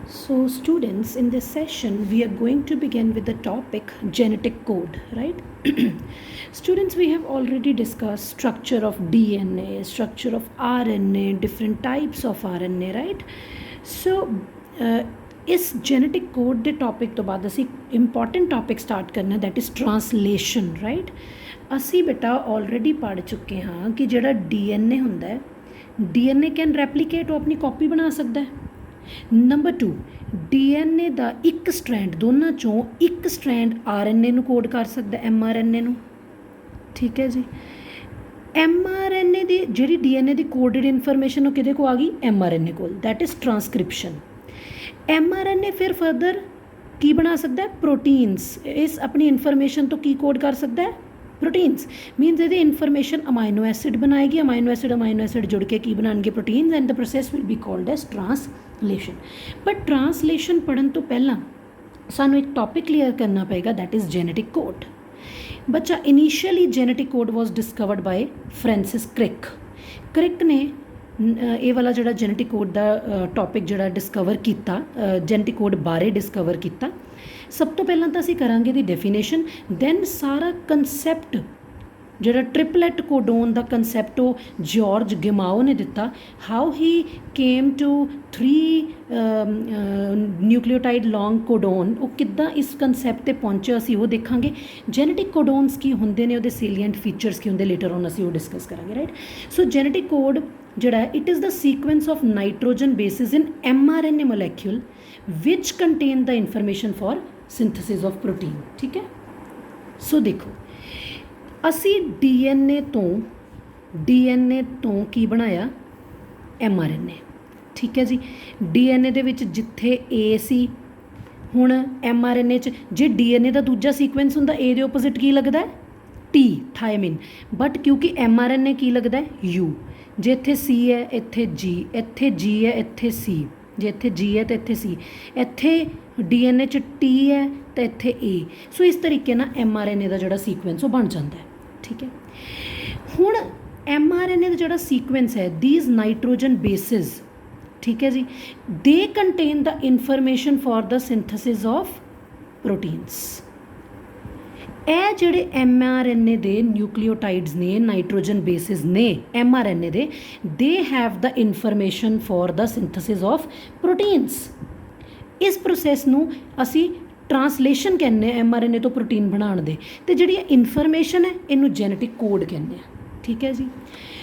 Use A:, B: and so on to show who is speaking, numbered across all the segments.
A: So, students, in this session, we are going to begin with the topic genetic code, right? Students, we have already discussed structure of DNA, structure of RNA, different types of RNA, right? So, ਇਸ genetic code ਦੇ topic ਤੋਂ ਬਾਅਦ ਅਸੀਂ important topic start ਕਰਨਾ that is translation right. ਅਸੀਂ ਬੇਟਾ already ਪੜ੍ਹ ਚੁੱਕੇ ਹਾਂ ਕਿ ਜਿਹੜਾ DNA ਹੁੰਦਾ ਹੈ, DNA ਕੈਨ ਰੈਪਲੀਕੇਟ, ਉਹ ਆਪਣੀ ਕਾਪੀ ਬਣਾ ਸਕਦਾ ਹੈ। ਨੰਬਰ 2, DNA ਦਾ ਇੱਕ ਸਟ੍ਰੈਂਡ, ਦੋਨਾਂ ਚੋਂ ਇੱਕ ਸਟ੍ਰੈਂਡ RNA ਨੂੰ ਕੋਡ ਕਰ ਸਕਦਾ, mRNA ਨੂੰ। ਠੀਕ ਹੈ ਜੀ। mRNA ਦੀ ਜਿਹੜੀ DNA ਦੀ ਕੋਡਡ ਇਨਫੋਰਮੇਸ਼ਨ ਉਹ ਕਿਹਦੇ ਕੋਲ ਆ ਗਈ? mRNA ਕੋਲ, ਦੈਟ ਇਜ਼ ਟਰਾਂਸਕ੍ਰਿਪਸ਼ਨ। mRNA ਫਿਰ ਫਰਦਰ ਕੀ ਬਣਾ ਸਕਦਾ ਹੈ? ਪ੍ਰੋਟੀਨਸ। ਇਸ ਆਪਣੀ ਇਨਫੋਰਮੇਸ਼ਨ ਤੋਂ ਕੀ ਕੋਡ ਕਰ ਸਕਦਾ ਹੈ? ਪ੍ਰੋਟੀਨਸ। ਮੀਨਸ ਇਹਦੀ ਇਨਫੋਰਮੇਸ਼ਨ ਅਮਾਈਨੋ ਐਸਿਡ ਬਣਾਏਗੀ, ਅਮਾਈਨੋ ਐਸਿਡ ਜੁੜ ਕੇ ਕੀ ਬਣਾਉਣਗੇ? Proteins, and the process will be called as translation. But translation ਪੜ੍ਹਨ ਤੋਂ ਪਹਿਲਾਂ ਸਾਨੂੰ ਇੱਕ ਟੌਪਿਕ ਕਲੀਅਰ ਕਰਨਾ ਪਏਗਾ, ਦੈਟ ਇਜ਼ ਜੈਨੇਟਿਕ ਕੋਡ। ਬੱਚਾ, initially genetic code was discovered by Francis Crick. Crick ਨੇ ਇਹ ਵਾਲਾ ਜਿਹੜਾ ਜੈਨੇਟਿਕ ਕੋਡ ਦਾ ਟੌਪਿਕ ਜਿਹੜਾ ਡਿਸਕਵਰ ਕੀਤਾ, ਜੈਨੇਟਿਕ ਕੋਡ ਬਾਰੇ ਡਿਸਕਵਰ ਕੀਤਾ। ਸਭ ਤੋਂ ਪਹਿਲਾਂ ਤਾਂ ਅਸੀਂ ਕਰਾਂਗੇ ਦੀ ਡੈਫੀਨੇਸ਼ਨ, ਦੈਨ ਸਾਰਾ ਕੰਸੈਪਟ ਜਿਹੜਾ ਟ੍ਰਿਪਲੇਟ ਕੋਡੋਨ ਦਾ ਕੰਸੈਪਟ ਉਹ ਜਾਰਜ ਗਮਾਓ ਨੇ ਦਿੱਤਾ। ਹਾਊ ਹੀ ਕੇਮ ਟੂ 3 ਨਿਊਕਲੀਓਟਾਈਡ ਲੌਂਗ ਕੋਡੋਨ, ਉਹ ਕਿੱਦਾਂ ਇਸ ਕੰਸੈਪਟ 'ਤੇ ਪਹੁੰਚਿਆ ਅਸੀਂ ਉਹ ਦੇਖਾਂਗੇ। ਜੈਨੇਟਿਕ ਕੋਡੋਨਸ ਕੀ ਹੁੰਦੇ ਨੇ, ਉਹਦੇ ਸੇਲੀਐਂਟ ਫੀਚਰਸ ਕੀ ਹੁੰਦੇ, ਲੇਟਰ ਔਨ ਅਸੀਂ ਉਹ ਡਿਸਕਸ ਕਰਾਂਗੇ, ਰਾਈਟ। ਸੋ ਜੈਨੇਟਿਕ ਕੋਡ ਜਿਹੜਾ ਹੈ, it is the sequence of nitrogen bases in mRNA molecule ਵਿਚ contain the information for synthesis of protein. ਠੀਕ ਹੈ। ਸੋ ਦੇਖੋ, ਅਸੀਂ DNA ਤੋਂ ਕੀ ਬਣਾਇਆ? mRNA। ਠੀਕ ਹੈ ਜੀ। DNA ਦੇ ਵਿੱਚ ਜਿੱਥੇ A ਸੀ, ਹੁਣ mRNA 'ਚ ਜੇ DNA ਦਾ ਦੂਜਾ ਸੀਕੁਐਂਸ ਹੁੰਦਾ, A ਦੇ ਓਪੋਜ਼ਿਟ ਕੀ ਲੱਗਦਾ ਹੈ? T, ਥਾਇਮਿਨ। ਬਟ ਕਿਉਂਕਿ mRNA ਕੀ ਲੱਗਦਾ ਹੈ? U। ਜੇ ਇੱਥੇ C ਹੈ, ਇੱਥੇ G, ਇੱਥੇ G ਹੈ, ਇੱਥੇ C। ਜੇ ਇੱਥੇ G ਹੈ ਤਾਂ ਇੱਥੇ C, ਇੱਥੇ DNA 'ਚ T ਹੈ ਤਾਂ ਇੱਥੇ A। ਸੋ ਇਸ ਤਰੀਕੇ ਨਾਲ mRNA ਦਾ ਜਿਹੜਾ ਸੀਕੁਐਂਸ ਉਹ ਬਣ ਜਾਂਦਾ ਹੈ। ਠੀਕ ਹੈ। ਹੁਣ mRNA ਦਾ ਜਿਹੜਾ ਸੀਕੁਐਂਸ ਹੈ, ਦੀਜ਼ ਨਾਈਟ੍ਰੋਜਨ ਬੇਸਿਸ, ਠੀਕ ਹੈ ਜੀ, ਦੇ contain the information for the synthesis of proteins. ਇਹ ਜਿਹੜੇ mRNA ਦੇ ਨਿਊਕਲੀਓਟਾਈਡਸ ਨੇ, ਨਾਈਟ੍ਰੋਜਨ ਬੇਸਿਸ ਨੇ mRNA ਦੇ, they have the information for the synthesis of proteins. ਇਸ ਪ੍ਰੋਸੈਸ ਨੂੰ ਅਸੀਂ ਟਰਾਂਸਲੇਸ਼ਨ ਕਹਿੰਦੇ ਹਾਂ, mRNA ਤੋਂ ਪ੍ਰੋਟੀਨ ਬਣਾਉਣ ਦੇ। ਅਤੇ ਜਿਹੜੀ ਇਨਫੋਰਮੇਸ਼ਨ ਹੈ, ਇਹਨੂੰ ਜੈਨੇਟਿਕ ਕੋਡ ਕਹਿੰਦੇ ਆ। ਠੀਕ ਹੈ ਜੀ।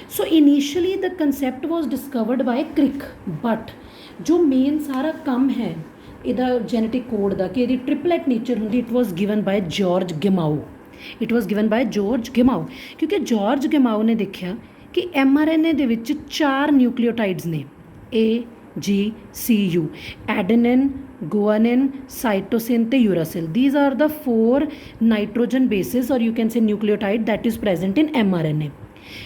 A: So initially the concept was discovered by Crick, but ਜੋ ਮੇਨ ਸਾਰਾ ਕੰਮ ਹੈ ਇਹਦਾ ਜੈਨੇਟਿਕ ਕੋਡ ਦਾ, ਕਿ ਇਹਦੀ ਟ੍ਰਿਪਲੇਟ ਨੇਚਰ ਹੁੰਦੀ, it was given by George Gamow. ਕਿਉਂਕਿ ਜਾਰਜ ਗਮਾਓ ਨੇ ਦੇਖਿਆ ਕਿ mRNA ਦੇ ਵਿੱਚ 4 ਨਿਊਕਲੀਓਟਾਈਡਸ ਨੇ, AGCU, ਐਡੇਨਿਨ, ਗੁਆਨਿਨ, ਸਾਈਟੋਸਿਨ ਤੇ uracil. These are the 4 nitrogen bases or you can say nucleotide that is present in mRNA।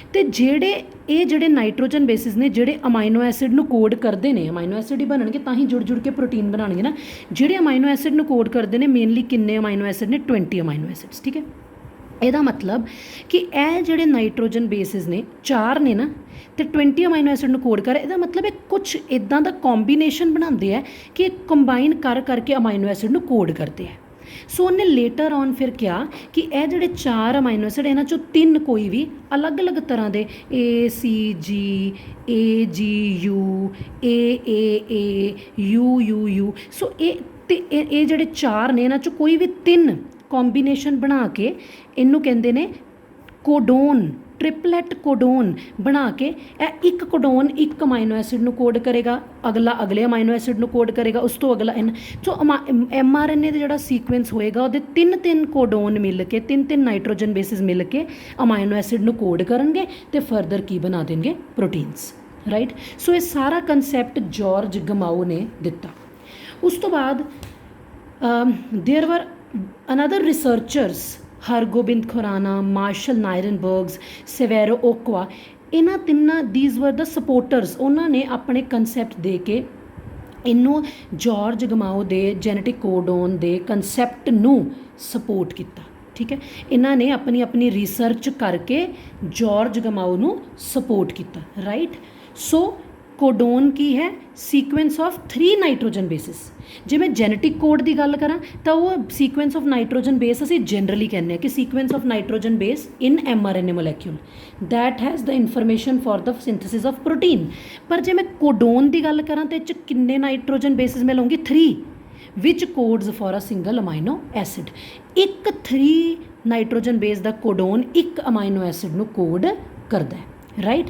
A: ਅਤੇ ਜਿਹੜੇ ਨਾਈਟ੍ਰੋਜਨ ਬੇਸਿਸ ਨੇ, ਜਿਹੜੇ ਅਮਾਈਨੋ ਐਸਿਡ ਨੂੰ ਕੋਡ ਕਰਦੇ ਨੇ, ਅਮਾਈਨੋ ਐਸਿਡ ਹੀ ਬਣਨਗੇ ਤਾਂ ਹੀ ਜੁੜ ਕੇ ਪ੍ਰੋਟੀਨ ਬਣਾਉਣਗੇ ਨਾ। ਜਿਹੜੇ ਅਮਾਈਨੋ ਐਸਿਡ ਨੂੰ ਕੋਡ ਕਰਦੇ ਨੇ, ਮੇਨਲੀ ਕਿੰਨੇ ਅਮਾਈਨੋ ਐਸਿਡ ਨੇ? 20 ਅਮਾਈਨੋ ਐਸਿਡਸ। ਠੀਕ ਹੈ। ਇਹਦਾ ਮਤਲਬ ਕਿ ਇਹ ਜਿਹੜੇ ਨਾਈਟ੍ਰੋਜਨ ਬੇਸਿਸ ਨੇ 4 ਨੇ ਨਾ, ਅਤੇ 20 ਅਮਾਈਨੋ ਐਸਿਡ ਨੂੰ ਕੋਡ ਕਰ, ਇਹਦਾ ਮਤਲਬ ਇਹ ਕੁਛ ਇੱਦਾਂ ਦਾ ਕੰਬੀਨੇਸ਼ਨ ਬਣਾਉਂਦੇ ਆ ਕਿ ਕੰਬਾਈਨ ਕਰਕੇ ਅਮਾਈਨੋ ਐਸਿਡ ਨੂੰ ਕੋਡ ਕਰਦੇ ਆ। ਸੋ ਉਹਨੇ ਲੇਟਰ ਔਨ ਫਿਰ ਕਿਹਾ ਕਿ ਇਹ ਜਿਹੜੇ 4 ਅਮਾਈਨੋ ਐਸਿਡ, ਇਹਨਾਂ 'ਚੋਂ 3 ਕੋਈ ਵੀ ਅਲੱਗ-ਅਲੱਗ ਤਰ੍ਹਾਂ ਦੇ ACG, AGU, AAA, UUU, ਸੋ ਇਹ ਜਿਹੜੇ 4 ਨੇ, ਇਹਨਾਂ 'ਚੋਂ ਕੋਈ ਵੀ 3 ਕੰਬੀਨੇਸ਼ਨ ਬਣਾ ਕੇ ਇਹਨੂੰ ਕਹਿੰਦੇ ਨੇ ਕੋਡੋਨ, ਟ੍ਰਿਪਲੇਟ ਕੋਡੋਨ ਬਣਾ ਕੇ। ਇਹ ਇੱਕ ਕੋਡੋਨ ਇੱਕ ਅਮਾਈਨੋ ਐਸਿਡ ਨੂੰ ਕੋਡ ਕਰੇਗਾ, ਅਗਲਾ ਅਗਲੇ ਅਮਾਈਨੋ ਐਸਿਡ ਨੂੰ ਕੋਡ ਕਰੇਗਾ, ਉਸ ਤੋਂ ਅਗਲਾ ਸੋ mRNA ਦਾ ਜਿਹੜਾ ਸੀਕੁਐਂਸ ਹੋਏਗਾ, ਉਹਦੇ 3 ਕੋਡੋਨ ਮਿਲ ਕੇ, 3 ਨਾਈਟ੍ਰੋਜਨ ਬੇਸਿਸ ਮਿਲ ਕੇ ਅਮਾਈਨੋ ਐਸਿਡ ਨੂੰ ਕੋਡ ਕਰਨਗੇ ਅਤੇ ਫਰਦਰ ਕੀ ਬਣਾ ਦੇਣਗੇ? Proteins, right. ਸੋ ਇਹ ਸਾਰਾ ਕੰਸੈਪਟ ਜਾਰਜ ਗਮਾਓ ਨੇ ਦਿੱਤਾ। ਉਸ ਤੋਂ ਬਾਅਦ there were another researchers, Hargobind Khurana, Marshall Nirenberg's, Severo Ochoa, ਇਹਨਾਂ ਤਿੰਨਾਂ, ਦੀਜ਼ ਵਰ ਦ ਸਪੋਰਟਰਸ। ਉਹਨਾਂ ਨੇ ਆਪਣੇ ਕੰਸੈਪਟ ਦੇ ਕੇ ਇਹਨੂੰ ਜਾਰਜ ਗਮਾਓ ਦੇ ਜੈਨੇਟਿਕ ਕੋਡੋਨ ਦੇ ਕੰਸੈਪਟ ਨੂੰ ਸਪੋਰਟ ਕੀਤਾ। ਠੀਕ ਹੈ। ਇਹਨਾਂ ਨੇ ਆਪਣੀ ਰਿਸਰਚ ਕਰਕੇ ਜਾਰਜ ਗਮਾਓ ਨੂੰ ਸਪੋਰਟ ਕੀਤਾ, ਰਾਈਟ। ਸੋ ਕੋਡੋਨ ਕੀ ਹੈ? Sequence of 3 nitrogen bases. ਜੇ ਮੈਂ ਜੈਨੇਟਿਕ ਕੋਡ ਦੀ ਗੱਲ ਕਰਾਂ ਤਾਂ ਉਹ ਸੀਕੁਐਂਸ ਆਫ ਨਾਈਟ੍ਰੋਜਨ ਬੇਸ ਅਸੀਂ ਜਨਰਲੀ ਕਹਿੰਦੇ ਹਾਂ ਕਿ sequence of nitrogen base in mRNA molecule that has the information for the synthesis of protein. ਪਰ ਜੇ ਮੈਂ ਕੋਡੋਨ ਦੀ ਗੱਲ ਕਰਾਂ ਤਾਂ ਇਹ 'ਚ ਕਿੰਨੇ ਨਾਈਟ੍ਰੋਜਨ ਬੇਸਿਸ ਮੈਂ ਲਵਾਂਗੀ? 3 ਵਿਚ codes for a single amino acid. ਇੱਕ 3 ਨਾਈਟ੍ਰੋਜਨ ਬੇਸ ਦਾ ਕੋਡੋਨ ਇੱਕ ਅਮਾਈਨੋ ਐਸਿਡ ਨੂੰ ਕੋਡ ਕਰਦਾ ਹੈ, ਰਾਈਟ।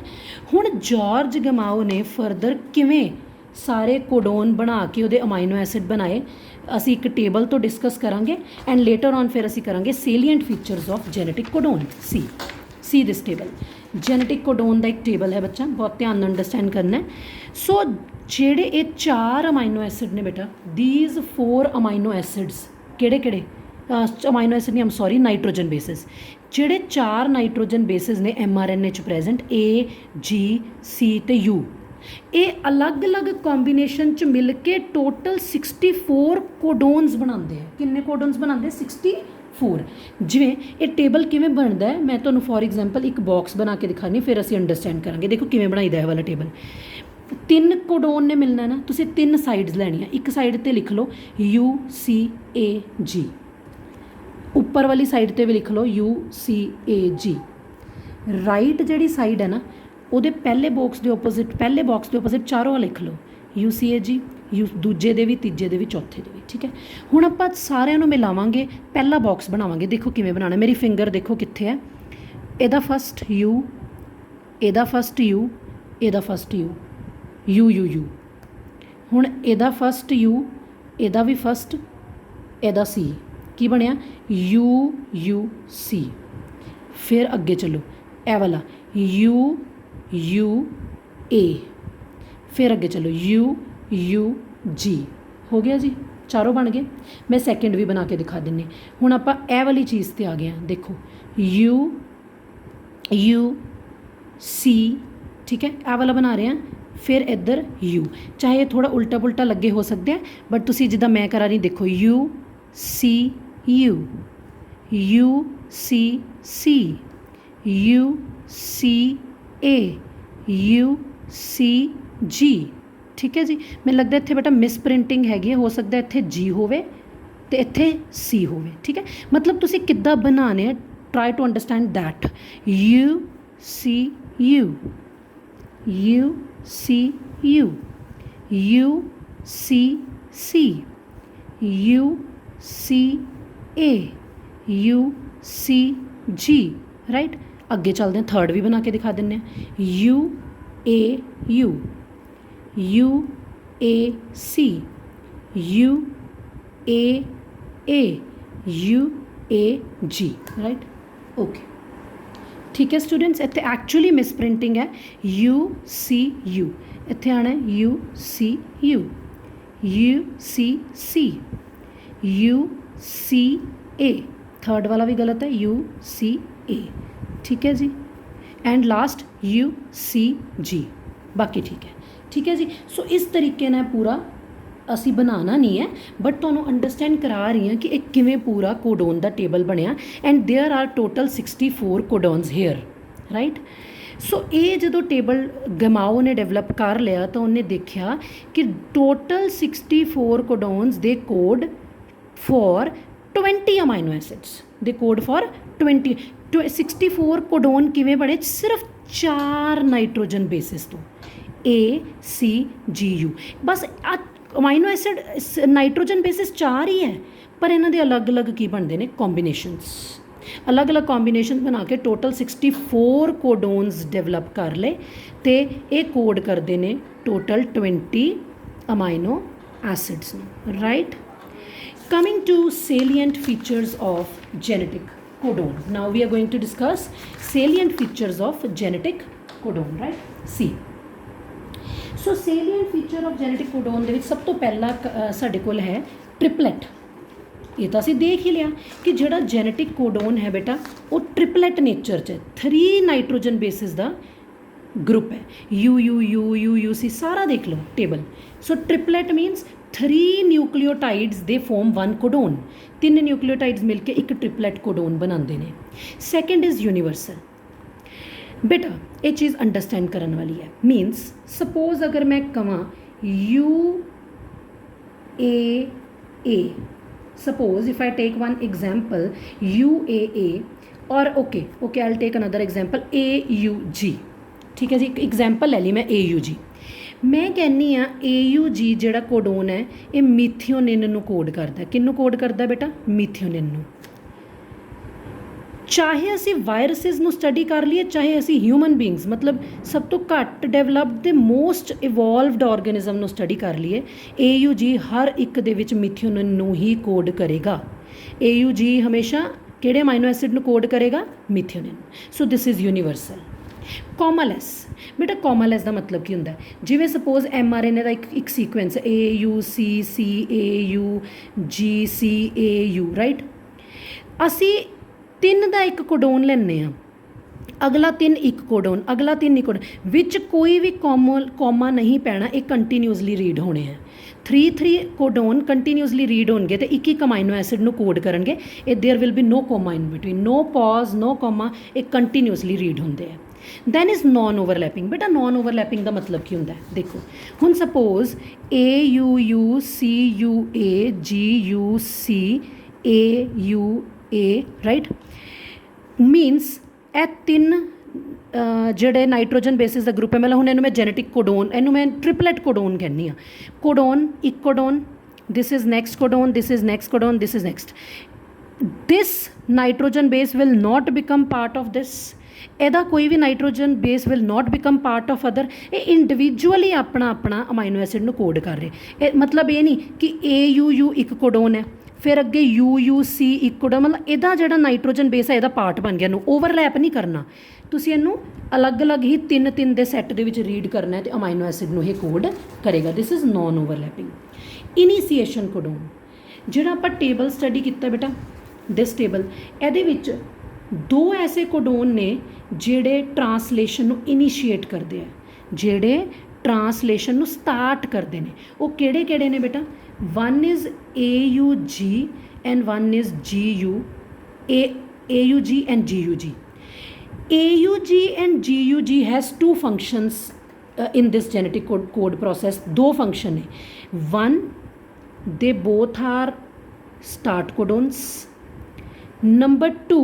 A: ਹੁਣ ਜਾਰਜ ਗਮਾਓ ਨੇ ਫਰਦਰ ਕਿਵੇਂ ਸਾਰੇ ਕੋਡੋਨ ਬਣਾ ਕੇ ਉਹਦੇ ਅਮਾਈਨੋ ਐਸਿਡ ਬਣਾਏ, ਅਸੀਂ ਇੱਕ ਟੇਬਲ ਤੋਂ ਡਿਸਕਸ ਕਰਾਂਗੇ ਐਂਡ ਲੇਟਰ ਔਨ ਫਿਰ ਅਸੀਂ ਕਰਾਂਗੇ salient features of genetic codon. See this table, genetic codon ਦਾ ਇੱਕ ਟੇਬਲ ਹੈ ਬੱਚਾ, ਬਹੁਤ ਧਿਆਨ ਨਾਲ ਅੰਡਰਸਟੈਂਡ ਕਰਨਾ ਹੈ। ਸੋ ਜਿਹੜੇ ਇਹ 4 ਅਮਾਈਨੋ ਐਸਿਡ ਨੇ ਬੇਟਾ, ਦੀਜ਼ 4 ਅਮਾਈਨੋ ਐਸਿਡਸ ਕਿਹੜੇ ਕਿਹੜੇ? ਅਮਾਈਨੋ ਐਸਿਡ ਨਹੀਂ, ਆਮ ਸੌਰੀ, ਨਾਈਟ੍ਰੋਜਨ ਬੇਸਿਸ। ਜਿਹੜੇ 4 ਨਾਈਟ੍ਰੋਜਨ ਬੇਸਿਸ ਨੇ mRNA 'ਚ ਪ੍ਰੈਜ਼ੈਂਟ, A, G, C ਤੇ U, ਇਹ ਅਲੱਗ-ਅਲੱਗ ਕੰਬੀਨੇਸ਼ਨ 'ਚ ਮਿਲ ਕੇ ਟੋਟਲ 64 ਕੋਡੋਨਸ ਬਣਾਉਂਦੇ ਆ। ਕਿੰਨੇ ਕੋਡੋਨਸ ਬਣਾਉਂਦੇ? 64। ਜਿਵੇਂ ਇਹ ਟੇਬਲ ਕਿਵੇਂ ਬਣਦਾ ਹੈ, ਮੈਂ ਤੁਹਾਨੂੰ ਫੋਰ ਐਗਜ਼ਾਮਪਲ ਇੱਕ ਬਾਕਸ ਬਣਾ ਕੇ ਦਿਖਾਣੀ, ਫਿਰ ਅਸੀਂ ਅੰਡਰਸਟੈਂਡ ਕਰਾਂਗੇ। ਦੇਖੋ ਕਿਵੇਂ ਬਣਾਈਦਾ ਇਹ ਵਾਲਾ ਟੇਬਲ। 3 ਕੋਡੋਨ ਨੇ ਮਿਲਣਾ ਨਾ, ਤੁਸੀਂ 3 ਸਾਈਡਸ ਲੈਣੀਆਂ। ਇੱਕ ਸਾਈਡ 'ਤੇ ਲਿਖ ਲਓ U C A G, ਉੱਪਰ ਵਾਲੀ ਸਾਈਡ 'ਤੇ ਵੀ ਲਿਖ ਲਓ U C A G। Right ਜਿਹੜੀ ਸਾਈਡ ਹੈ ਨਾ, ਉਹਦੇ ਪਹਿਲੇ ਬਾਕਸ ਦੇ ਆਪੋਜ਼ਿਟ ਚਾਰੋਂ ਲਿਖ ਲਓ U C A G, ਦੂਜੇ ਦੇ ਵੀ, ਤੀਜੇ ਦੇ ਵੀ, ਚੌਥੇ ਦੇ ਵੀ, ਠੀਕ ਹੈ। ਹੁਣ ਆਪਾਂ ਸਾਰਿਆਂ ਨੂੰ ਮਿਲਾਵਾਂਗੇ, ਪਹਿਲਾ ਬਾਕਸ ਬਣਾਵਾਂਗੇ। ਦੇਖੋ ਕਿਵੇਂ ਬਣਾਉਣਾ, ਮੇਰੀ ਫਿੰਗਰ ਦੇਖੋ ਕਿੱਥੇ ਹੈ। ਇਹਦਾ ਫਸਟ U, ਇਹਦਾ ਫਸਟ U, ਇਹਦਾ first U, U U U। ਹੁਣ ਇਹਦਾ ਫਸਟ U, ਇਹਦਾ ਵੀ ਫਸਟ, ਇਹਦਾ C, ਕੀ ਬਣਿਆ? U U C। ਫਿਰ ਅੱਗੇ ਚੱਲੋ, ਇਹ ਵਾਲਾ U U A, ਫਿਰ ਅੱਗੇ ਚੱਲੋ U U G। ਹੋ ਗਿਆ ਜੀ, ਚਾਰੋਂ ਬਣ ਗਏ। ਮੈਂ ਸੈਕਿੰਡ ਵੀ ਬਣਾ ਕੇ ਦਿਖਾ ਦਿੰਨੀ। ਹੁਣ ਆਪਾਂ ਇਹ ਵਾਲੀ ਚੀਜ਼ 'ਤੇ ਆ ਗਏ ਹਾਂ, ਦੇਖੋ U U C, ਠੀਕ ਹੈ, ਇਹ ਵਾਲਾ ਬਣਾ ਰਹੇ ਹਾਂ। ਫਿਰ ਇੱਧਰ U, ਚਾਹੇ ਥੋੜ੍ਹਾ ਉਲਟਾ ਪੁਲਟਾ ਲੱਗੇ ਹੋ ਸਕਦੇ ਆ, ਬਟ ਤੁਸੀਂ ਜਿੱਦਾਂ ਮੈਂ ਕਰਾ ਰਹੀ, ਦੇਖੋ U C U U C C U C A U C G, ਠੀਕ ਹੈ ਜੀ। ਮੈਨੂੰ ਲੱਗਦਾ ਇੱਥੇ ਬੇਟਾ ਮਿਸ ਪ੍ਰਿੰਟਿੰਗ ਹੈਗੀ ਹੈ, ਹੋ ਸਕਦਾ ਇੱਥੇ G ਹੋਵੇ ਅਤੇ ਇੱਥੇ C ਹੋਵੇ, ਠੀਕ ਹੈ। ਮਤਲਬ ਤੁਸੀਂ ਕਿੱਦਾਂ ਬਣਾਉਣੇ ਆ, try to understand that. U C U U C U U C C U C A U C G, right. ਅੱਗੇ ਚੱਲਦੇ ਹਾਂ, ਥਰਡ ਵੀ ਬਣਾ ਕੇ ਦਿਖਾ ਦਿੰਦੇ ਹਾਂ। U A U U A C U A A U A G, right, okay, ਠੀਕ ਹੈ students. ਇੱਥੇ ਐਕਚੁਅਲੀ ਮਿਸ ਪ੍ਰਿੰਟਿੰਗ ਹੈ, U C U, ਇੱਥੇ ਆਉਣਾ U C U U C C U C A, third ਵਾਲਾ ਵੀ ਗਲਤ ਹੈ, U C A, ਠੀਕ ਹੈ ਜੀ। And last U C G, ਬਾਕੀ ਠੀਕ ਹੈ ਜੀ। ਸੋ ਇਸ ਤਰੀਕੇ ਨਾਲ ਪੂਰਾ ਅਸੀਂ ਬਣਾਉਣਾ ਨਹੀਂ ਹੈ, ਬਟ ਤੁਹਾਨੂੰ ਅੰਡਰਸਟੈਂਡ ਕਰਾ ਰਹੀ ਹਾਂ ਕਿ ਇਹ ਕਿਵੇਂ ਪੂਰਾ ਕੋਡੋਨ ਦਾ ਟੇਬਲ ਬਣਿਆ। And there are total 64 codons here, right. So ਇਹ ਜਦੋਂ ਟੇਬਲ ਗਮਾਓ ਨੇ ਡਿਵੈਲਪ ਕਰ ਲਿਆ ਤਾਂ ਉਹਨੇ ਦੇਖਿਆ ਕਿ ਟੋਟਲ 64 ਕੋਡੋਨਸ ਦੇ ਕੋਡ ਫॉर 20 ਅਮਾਈਨੋ ਐਸਿਡਸ, ਦੇ ਕੋਡ ਫॉर 20। 64 ਕੋਡੋਨ ਕਿਵੇਂ ਬਣੇ? ਸਿਰਫ 4 ਨਾਈਟ੍ਰੋਜਨ ਬੇਸਿਸ ਤੋਂ, A C G U। Bus amino acid nitrogen basis 4 ਹੀ ਹੈ, ਪਰ ਇਹਨਾਂ ਦੇ ਅਲੱਗ-ਅਲੱਗ ਕੀ ਬਣਦੇ ਨੇ? ਕੰਬੀਨੇਸ਼ਨਸ। ਅਲੱਗ-ਅਲੱਗ ਕੰਬੀਨੇਸ਼ਨ ਬਣਾ ਕੇ ਟੋਟਲ 64 ਕੋਡੋਨਸ ਡਿਵੈਲਪ ਕਰ ਲਏ ਅਤੇ ਇਹ ਕੋਡ ਕਰਦੇ ਨੇ ਟੋਟਲ 20 ਅਮਾਈਨੋ ਐਸਿਡਸ ਨੂੰ, right. Coming to salient features of genetic codon. Now we are going to discuss salient features of genetic codon, right? C. So salient feature of genetic codon ਦੇ ਵਿੱਚ ਸਭ ਤੋਂ ਪਹਿਲਾ ਸਾਡੇ ਕੋਲ ਹੈ ਟ੍ਰਿਪਲੇਟ। ਇਹ ਤਾਂ ਅਸੀਂ ਦੇਖ ਹੀ ਲਿਆ ਕਿ ਜਿਹੜਾ ਜੈਨੇਟਿਕ ਕੋਡੋਨ ਹੈ ਬੇਟਾ, ਉਹ ਟ੍ਰਿਪਲੇਟ ਨੇਚਰ 'ਚ 3 ਨਾਈਟ੍ਰੋਜਨ ਬੇਸਿਸ ਦਾ ਗਰੁੱਪ ਹੈ। U U U U U C, ਸਾਰਾ ਦੇਖ ਲਓ ਟੇਬਲ। ਸੋ ਟ੍ਰਿਪਲੇਟ ਮੀਨਸ 3 ਨਿਊਕਲੀਓਟਾਈਡਸ ਦੇ ਫੋਰਮ 1 ਕੋਡੋਨ। 3 ਨਿਊਕਲੀਓਟਾਈਡਸ ਮਿਲ ਕੇ ਇੱਕ ਟ੍ਰਿਪਲੇਟ ਕੋਡੋਨ ਬਣਾਉਂਦੇ ਨੇ। Second is universal. बेटा ये चीज़ अंडरस्टैंड करने वाली है। मीन्स सपोज अगर मैं कहां UAA, suppose if I take one example UAA और okay I will take another example AUG, ठीक है जी, एक एग्जाम्पल ले ली मैं AUG। मैं कहनी हाँ AUG जिहड़ा कोडोन है ये मीथियोनिन नूं कोड करदा है। किन्नू कोड करदा बेटा? मीथियोनिन नूं। चाहे असी वायरसिस नूं स्टडी कर लीए, चाहे असी ह्यूमन बींग्स मतलब सब तो घट डेवलप्ड ते मोस्ट इवॉल्वड ऑर्गेनिज्म नूं स्टडी कर लीए, AUG हर एक दे विच मीथियोनिन नूं ही कोड करेगा। AUG हमेशा किहड़े अमाइनो एसिड नूं कोड करेगा? Methionine. So this is universal. Commaless बेटा, कॉमालैस का मतलब की होंदा है? जिवें सपोज mRNA का एक सीक्वेंस AUCCAUGCAU, राइट। असी 3 का एक कोडोन लैने आ, अगला 3 एक कोडोन, अगला 3 एक कोडोन, विच कोई भी कॉमा नहीं पैना, एक कंटीन्यूअसली रीड होने हैं। 3 कोडोन कंटीन्यूअसली रीड होंगे तो एक अमाइनो एसिड नूं कोड करनगे। There will be no comma in between, no pause, no comma, एक कंटीन्यूअसली रीड होंगे है। Then is non overlapping. बेटा नॉन ओवरलैपिंग का मतलब की होंदा है? देखो हुण suppose AUUCUAGUCAUA, right. Means a 3 ਜਿਹੜੇ नाइट्रोजन बेसिस का ग्रुप है, मतलब हुण इहनूं मैं जेनेटिक कोडोन, इहनूं मैं ट्रिपलेट कोडोन कहनी हाँ। कोडोन, एक codon, this is next codon, this is next codon, this is next. This nitrogen base will not become part of this, ਇਹਦਾ कोई भी nitrogen base will not become part of other. ये individually अपना अपना amino acid नूं code कर रहे। मतलब ये नहीं कि AUU एक कोडोन है, फिर अगे UUC एक कोडोन, मतलब ਇਹਦਾ ਜਿਹੜਾ नाइट्रोजन बेस है ਇਹਦਾ पार्ट बन गया। ਇਹਨੂੰ ओवरलैप नहीं करना, ਤੁਸੀਂ ਇਹਨੂੰ अलग अलग ही 3 ਦੇ ਸੈੱਟ ਦੇ ਵਿੱਚ ਰੀਡ ਕਰਨਾ ਹੈ ਤੇ ਅਮਾਈਨੋ ਐਸਿਡ ਨੂੰ ਇਹ ਕੋਡ ਕਰੇਗਾ। This is non overlapping. Initiation codon ਜਿਹੜਾ ਆਪਾਂ ਟੇਬਲ ਸਟੱਡੀ ਕੀਤਾ बेटा, दिस टेबल, ਇਹਦੇ ਵਿੱਚ 2 ऐसे कोडोन ने ਜਿਹੜੇ ट्रांसलेशन ਨੂੰ इनिशिएट करते हैं, ਜਿਹੜੇ ट्रांसलेशन ਨੂੰ स्टार्ट करते हैं। वो ਕਿਹੜੇ ਕਿਹੜੇ ਨੇ बेटा? One is AUG and one is AUG and GUG. AUG and GUG has 2 functions in this genetic code process. 2 function है। One, they both are start codons. Number 2,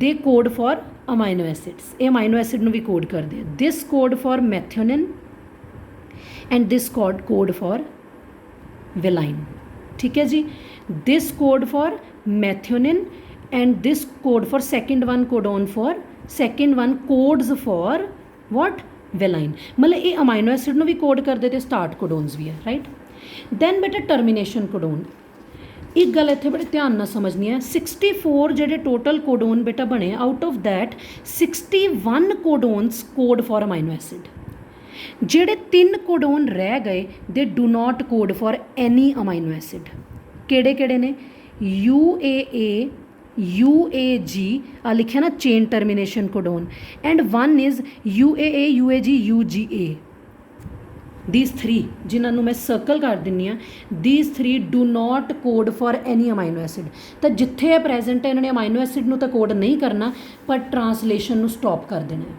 A: they code for amino acids. ये amino acid ਨੂੰ ਵੀ code ਕਰਦੇ ਆ। This code for methionine and this code for valine, ठीक है जी। This code for methionine and this code for second one codes for what? valine। मतलब ये amino acid ਨੂੰ ਵੀ code ਕਰਦੇ ਤੇ स्टार्ट कोडोन्स भी है, राइट। दैन बेटा टर्मिनेशन कोडोन, एक गल इत्थे बड़े ध्यान नाल समझनी है। 64 ਜਿਹੜੇ टोटल कोडोन बेटा बने, out of that 61 codons code for amino acid. ਜਿਹੜੇ 3 कोडोन रह गए they do not code for any amino acid. ਕਿਹੜੇ ਕਿਹੜੇ ਨੇ? UAA, UAG, आ लिखा ना chain termination codon, and one is UAA, UAG, UGA। These 3 जिन्होंने मैं सर्कल कर दिनी हाँ, these 3 do not code for any amino acid. तो जिथे प्रेजेंट है इन्होंने अमाइनो एसिड नूं तो कोड नहीं करना, पर ट्रांसलेशन नूं स्टॉप कर देना है।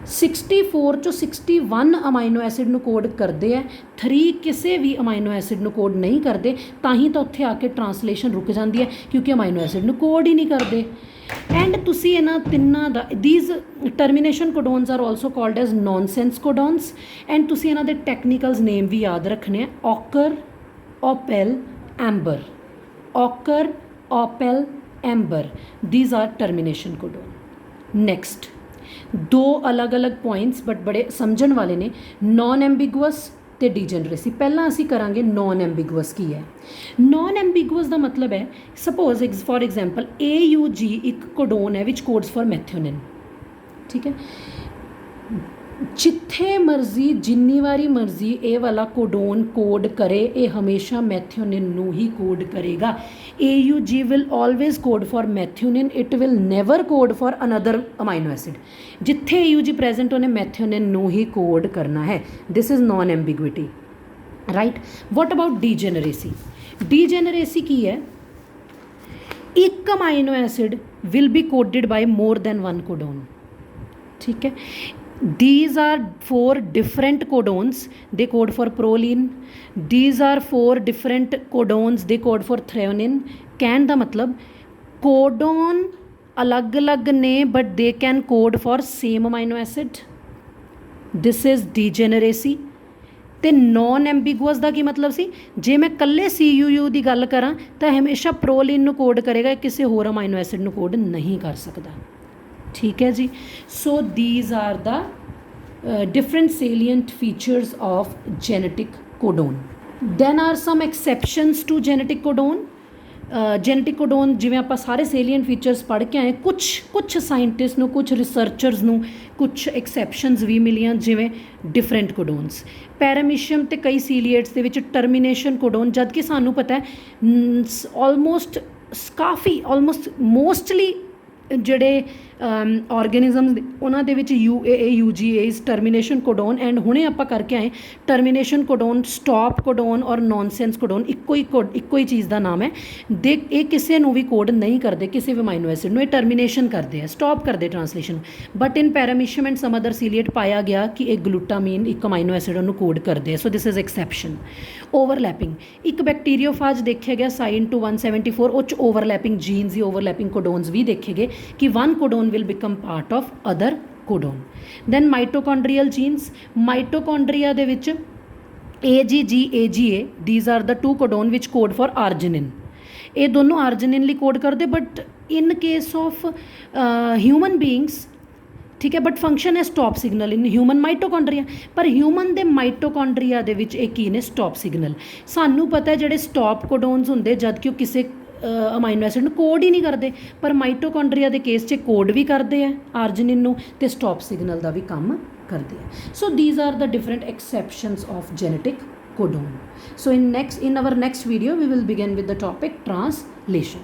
A: 64 चो 61 अमाइनो एसिड नूं कोड करते हैं, 3 किसी भी अमाइनो एसिड नूं कोड नहीं करते, ताही तो उत्थे आके ट्रांसलेशन रुक जाती है, क्योंकि अमाइनो एसिड नूं कोड ही नहीं करते। एंड तुसी इन्हां तिन्नां दा these termination codons are also called as nonsense codons. And तुसी इन्हां दे टेक्निकल्स नेम भी याद रखने हैं, ochre, opal, amber. Ochre, opal, amber, these are termination codon. Next 2 अलग अलग पॉइंट्स बट बड़े समझण वाले ने, नॉन एम्बीगुअस ते डीजनरेसी। पहला असी करांगे नॉन एम्बीगुअस की है। नॉन एम्बीगुअस का मतलब है, सपोज फॉर एग्जाम्पल AUG एक कोडोन है विच कोड्स फॉर मैथियोनिन, ठीक है। जिथे मर्जी जिन्नी वारी मर्जी ये वाला कोडोन कोड करे, ये हमेशा मैथियोनिन नूं ही कोड करेगा। AUG will always code for methionine, it will never code for another amino acid. जिथे AUG प्रेजेंट उन्हें मैथियोनिन नूं ही कोड करना है। This is non ambiguity, right. What about degeneracy? Degeneracy की है, एक amino acid will be coded by more than 1 codon. ठीक है। These are four different codons, they code for proline. These are four different codons, they code for threonine. कहने का मतलब codon अलग अलग ने but they can code for same amino acid, this is degeneracy. तो non एम्बीगुअस का की मतलब सी, जे मैं कल्ले CUU की गल करा तो हमेशा प्रोलिन कोड करेगा, किसी होर अमाइनो एसिड कोड नहीं कर सकता। ठीक है जी। So these are the different salient features of genetic codon. Then are some exceptions to genetic codon. Genetic codon जिवें आपां सारे सेलियंट फीचर्स पढ़ के आए, कुछ साइंटिस्ट नूं, कुछ रिसर्चर्स नूं कुछ एक्सैप्शनस भी मिलियां, जिवें डिफरेंट कोडोन्स। पैरामीशियम ते कई सीलिएट्स दे विच टर्मीनेशन कोडोन, जबकि सानूं पता है ऑलमोस्ट ऑलमोस्ट मोस्टली ਜਿਹੜੇ ਆਰਗੈਨਿਜ਼ਮਸ ਉਹਨਾਂ ਦੇ ਵਿੱਚ UAA UGAs ਟਰਮੀਨੇਸ਼ਨ ਕੋਡੋਨ, ਐਂਡ ਹੁਣੇ ਆਪਾਂ ਕਰਕੇ ਆਏ ਟਰਮੀਨੇਸ਼ਨ ਕੋਡੋਨ, ਸਟਾਪ ਕੋਡੋਨ ਔਰ ਨੌਨਸੈਂਸ ਕੋਡੋਨ ਇੱਕੋ ਹੀ ਚੀਜ਼ ਦਾ ਨਾਮ ਹੈ। ਦੇ ਇਹ ਕਿਸੇ ਨੂੰ ਵੀ ਕੋਡ ਨਹੀਂ ਕਰਦੇ, ਕਿਸੇ ਵੀ ਅਮਾਈਨੋ ਐਸਿਡ ਨੂੰ ਇਹ ਟਰਮੀਨੇਸ਼ਨ ਕਰਦੇ ਆ, ਸਟਾਪ ਕਰਦੇ translation. But in paramecium and some other ciliate ਪਾਇਆ ਗਿਆ ਕਿ ਇਹ ਗਲੂਟਾਮੀਨ ਇੱਕ ਅਮਾਈਨੋ ਐਸਿਡ ਉਹਨੂੰ ਕੋਡ ਕਰਦੇ ਆ। ਸੋ ਦਿਸ ਇਜ਼ ਐਕਸੈਪਸ਼ਨ। ਓਵਰਲੈਪਿੰਗ, ਇੱਕ ਬੈਕਟੀਰੀਓਫਾਜ ਦੇਖਿਆ ਗਿਆ ਸਾਈਨ ਟੂ 174, ਉਹ 'ਚ ਓਵਰਲੈਪਿੰਗ ਜੀਨਸ ਦੀ ਓਵਰਲੈਪਿੰਗ ਕੋਡੋਨਸ ਵੀ ਦੇਖੇ ਗਏ ਕਿ one ਕੋਡੋਨ will become part of other codon. Then mitochondrial genes, mitochondria ਦੇ ਵਿੱਚ AGG AGA, these are the two codon which code for arginine. ਇਹ ਦੋਨੋਂ arginine ਲਈ ਕੋਡ ਕਰਦੇ, but in case of human beings, ਠੀਕ ਹੈ, ਬਟ ਫੰਕਸ਼ਨ ਹੈ stop signal ਇਨ human mitochondria. ਪਰ ਹਿਊਮਨ ਦੇ ਮਾਈਟੋਕੌਂਡਰੀਆ ਦੇ ਵਿੱਚ ਇਹ ਕੀ ਨੇ, ਸਟਾਪ ਸਿਗਨਲ। ਸਾਨੂੰ ਪਤਾ ਜਿਹੜੇ ਸਟਾਪ ਕੋਡੋਨਸ ਹੁੰਦੇ ਜਦ ਕਿ ਉਹ ਕਿਸੇ ਅਮਾਈਨੋ ਐਸਿਡ ਨੂੰ ਕੋਡ ਹੀ ਨਹੀਂ ਕਰਦੇ, ਪਰ ਮਾਈਟੋਕੌਂਡਰੀਆ ਦੇ ਕੇਸ 'ਚ ਕੋਡ ਵੀ ਕਰਦੇ ਆ ਆਰਜਿਨਿਨ ਨੂੰ ਤੇ ਸਟਾਪ ਸਿਗਨਲ ਦਾ ਵੀ ਕੰਮ ਕਰਦੇ ਆ। So these are the different exceptions of genetic codon. So in our next video we will begin with the topic translation.